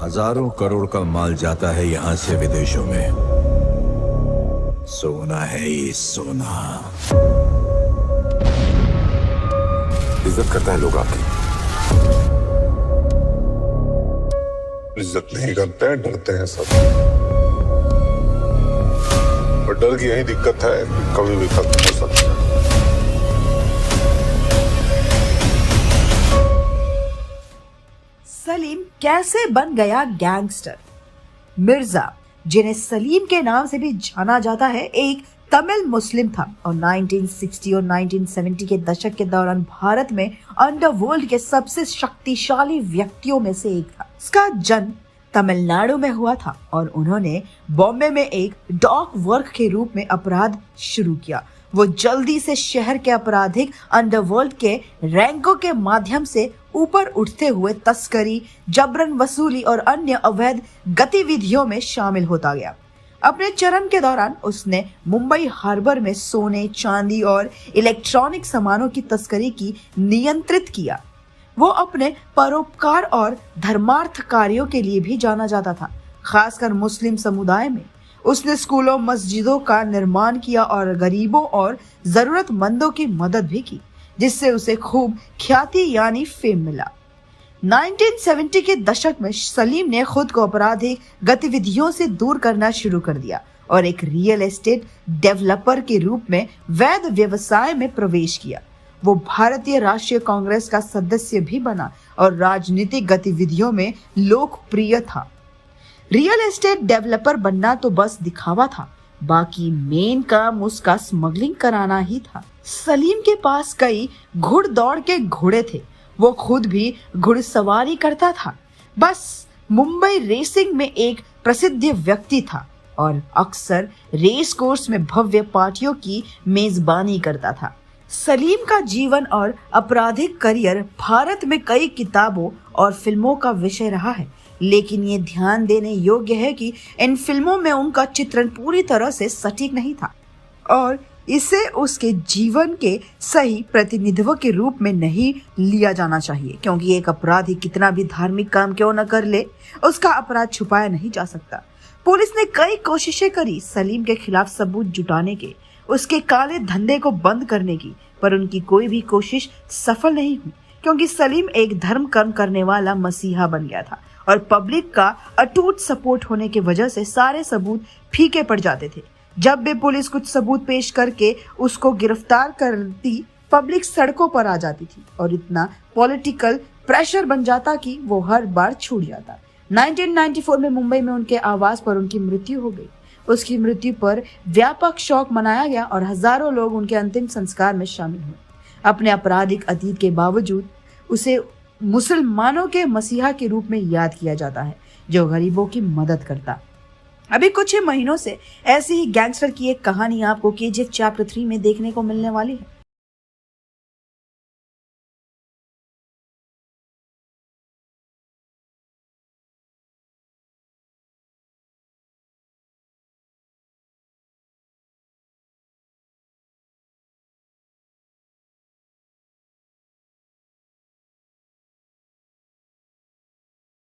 हजारों करोड़ का माल जाता है यहाँ से विदेशों में। सोना है ये सोना। इज्जत करता है लोग आपकी, इज्जत नहीं करते हैं, डरते हैं सब। और डर की यही दिक्कत है, कभी भी खत्म हो सकता है। सलीम कैसे बन गया गैंगस्टर? मिर्जा, जिन्हें सलीम के नाम से भी जाना जाता है, एक तमिल मुस्लिम था और 1960 और 1970 के दशक के दौरान भारत में अंडरवर्ल्ड के सबसे शक्तिशाली व्यक्तियों में से एक था। उसका जन्म तमिलनाडु में हुआ था और उन्होंने बॉम्बे में एक डॉक वर्क के रूप में अपराध शुरू किया। वो जल्दी से शहर के आपराधिक अंडरवर्ल्ड के रैंकों के माध्यम से ऊपर उठते हुए तस्करी, जबरन वसूली और अन्य अवैध गतिविधियों में शामिल होता गया। अपने चरम के दौरान उसने मुंबई हार्बर में सोने, चांदी और इलेक्ट्रॉनिक सामानों की तस्करी की नियंत्रित किया। वो अपने परोपकार और धर्मार्थ कार्यों के लिए भी जाना जाता था, खासकर मुस्लिम समुदाय में। उसने स्कूलों, मस्जिदों का निर्माण किया और गरीबों और जरूरतमंदों की मदद भी की, जिससे उसे खूब ख्याति यानी फेम मिला। 1970 के दशक में सलीम ने खुद को आपराधिक गतिविधियों से दूर करना शुरू कर दिया और एक रियल एस्टेट डेवलपर के रूप में वैध व्यवसाय में प्रवेश किया। वो भारतीय राष्ट्रीय कांग्रेस का सदस्य भी बना और राजनीतिक गतिविधियों में लोकप्रिय था। रियल एस्टेट डेवलपर बनना तो बस दिखावा था, बाकी मेन काम उसका स्मगलिंग कराना ही था। सलीम के पास कई घुड़दौड़ के घोड़े थे, वो खुद भी घुड़सवारी करता था। बस मुंबई रेसिंग में एक प्रसिद्ध व्यक्ति था और अक्सर रेस कोर्स में भव्य पार्टियों की मेजबानी करता था। सलीम का जीवन और आपराधिक करियर भारत में कई किताबों और फिल्मों का विषय रहा है, लेकिन ये ध्यान देने योग्य है कि इन फिल्मों में उनका चित्रण पूरी तरह से सटीक नहीं था और इसे उसके जीवन के सही प्रतिनिधित्व के रूप में नहीं लिया जाना चाहिए, क्योंकि एक अपराधी कितना भी धार्मिक काम क्यों न कर ले, उसका अपराध छुपाया नहीं जा सकता। पुलिस ने कई कोशिशें करी सलीम के खिलाफ सबूत जुटाने के, उसके काले धंधे को बंद करने की, पर उनकी कोई भी कोशिश सफल नहीं हुई, क्योंकि सलीम एक धर्म कर्म करने वाला मसीहा बन गया था और पब्लिक का अटूट सपोर्ट होने की वजह से सारे सबूत फीके पड़ जाते थे। जब भी पुलिस कुछ सबूत पेश करके उसको गिरफ्तार करती, पब्लिक सड़कों पर आ जाती थी और इतना पॉलिटिकल प्रेशर बन जाता कि वो हर बार छूट जाता। 1994 में मुंबई में उनके आवास पर उनकी मृत्यु हो गई। उसकी मृत्यु पर व्यापक शोक मनाया गया और हजारों लोग उनके अंतिम संस्कार में शामिल हुए। अपने आपराधिक अतीत के बावजूद उसे मुसलमानों के मसीहा के रूप में याद किया जाता है, जो गरीबों की मदद करता। अभी कुछ ही महीनों से ऐसी ही गैंगस्टर की एक कहानी आपको KGF चैप्टर 3 में देखने को मिलने वाली है।